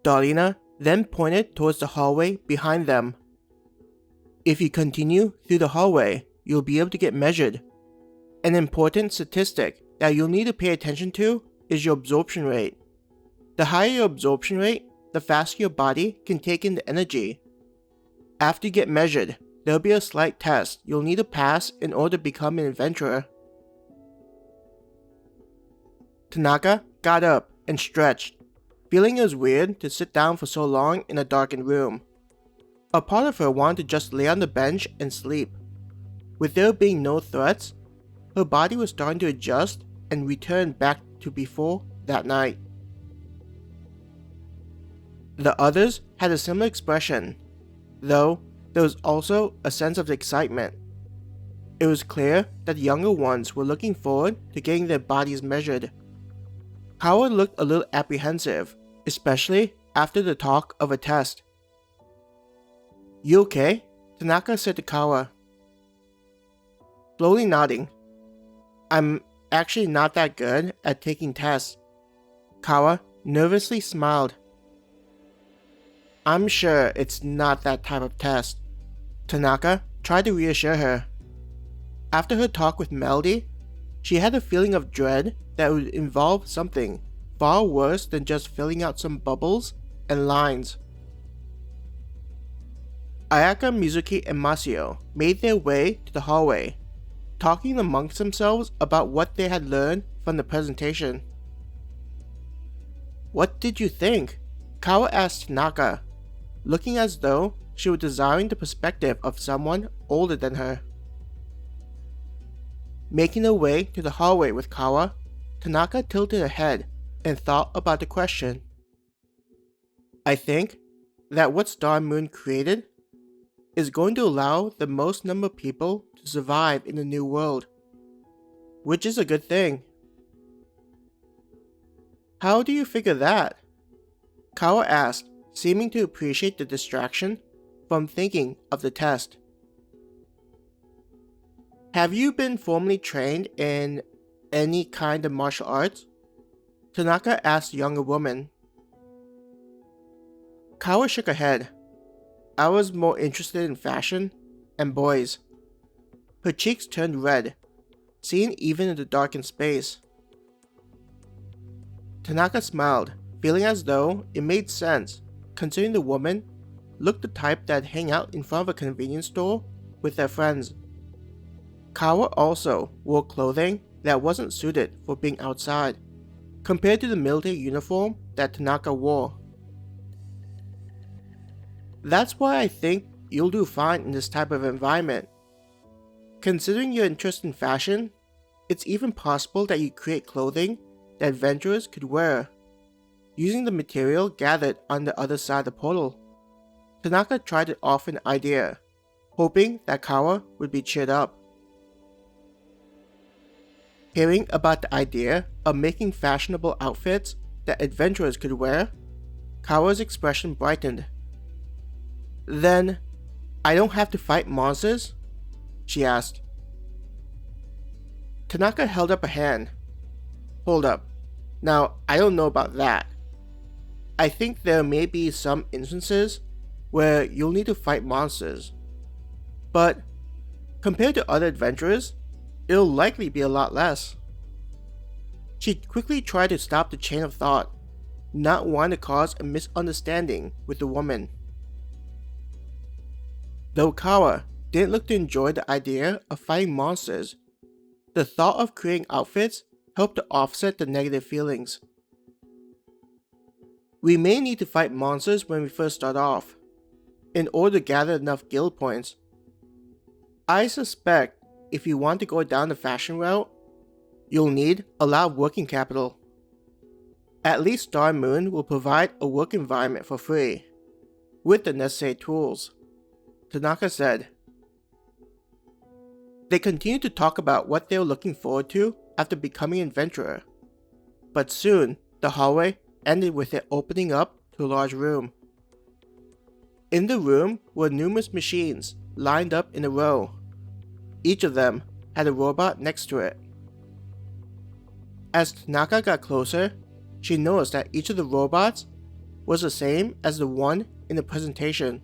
Darlena then pointed towards the hallway behind them. If you continue through the hallway, you'll be able to get measured. An important statistic that you'll need to pay attention to is your absorption rate. The higher your absorption rate, the faster your body can take in the energy. After you get measured, there'll be a slight test you'll need to pass in order to become an adventurer. Tanaka got up and stretched, feeling it was weird to sit down for so long in a darkened room. A part of her wanted to just lay on the bench and sleep. With there being no threats, her body was starting to adjust and return back to before that night. The others had a similar expression, though there was also a sense of excitement. It was clear that the younger ones were looking forward to getting their bodies measured. Kawa looked a little apprehensive, especially after the talk of a test. "You okay?" Tanaka said to Kawa. Slowly nodding. "I'm actually not that good at taking tests." Kawa nervously smiled. "I'm sure it's not that type of test." Tanaka tried to reassure her. After her talk with Melody, she had a feeling of dread that would involve something far worse than just filling out some bubbles and lines. Ayaka, Mizuki, and Masio made their way to the hallway, talking amongst themselves about what they had learned from the presentation. "What did you think?" Kawa asked Tanaka, looking as though she were desiring the perspective of someone older than her. Making her way to the hallway with Kawa, Tanaka tilted her head and thought about the question. "I think that what Star Moon created is going to allow the most number of people to survive in the new world, which is a good thing." "How do you figure that?" Kawa asked, seeming to appreciate the distraction from thinking of the test. "Have you been formally trained in any kind of martial arts?" Tanaka asked the younger woman. Kawa shook her head. "I was more interested in fashion and boys." Her cheeks turned red, seen even in the darkened space. Tanaka smiled, feeling as though it made sense, considering the woman looked the type that'd hang out in front of a convenience store with their friends. Kawa also wore clothing that wasn't suited for being outside, compared to the military uniform that Tanaka wore. "That's why I think you'll do fine in this type of environment. Considering your interest in fashion, it's even possible that you create clothing that adventurers could wear, using the material gathered on the other side of the portal." Tanaka tried to offer an idea, hoping that Kawa would be cheered up. Hearing about the idea of making fashionable outfits that adventurers could wear, Kawa's expression brightened. "Then, I don't have to fight monsters?" she asked. Tanaka held up a hand. "Hold up. Now, I don't know about that. I think there may be some instances where you'll need to fight monsters. But, compared to other adventurers, it'll likely be a lot less." She quickly tried to stop the chain of thought, not wanting to cause a misunderstanding with the woman. Though Kawa didn't look to enjoy the idea of fighting monsters, the thought of creating outfits helped to offset the negative feelings. "We may need to fight monsters when we first start off, in order to gather enough guild points. I suspect if you want to go down the fashion route, you'll need a lot of working capital. At least Star Moon will provide a work environment for free, with the necessary tools," Tanaka said. They continued to talk about what they were looking forward to after becoming an adventurer, but soon the hallway ended with it opening up to a large room. In the room were numerous machines lined up in a row, each of them had a robot next to it. As Tanaka got closer, she noticed that each of the robots was the same as the one in the presentation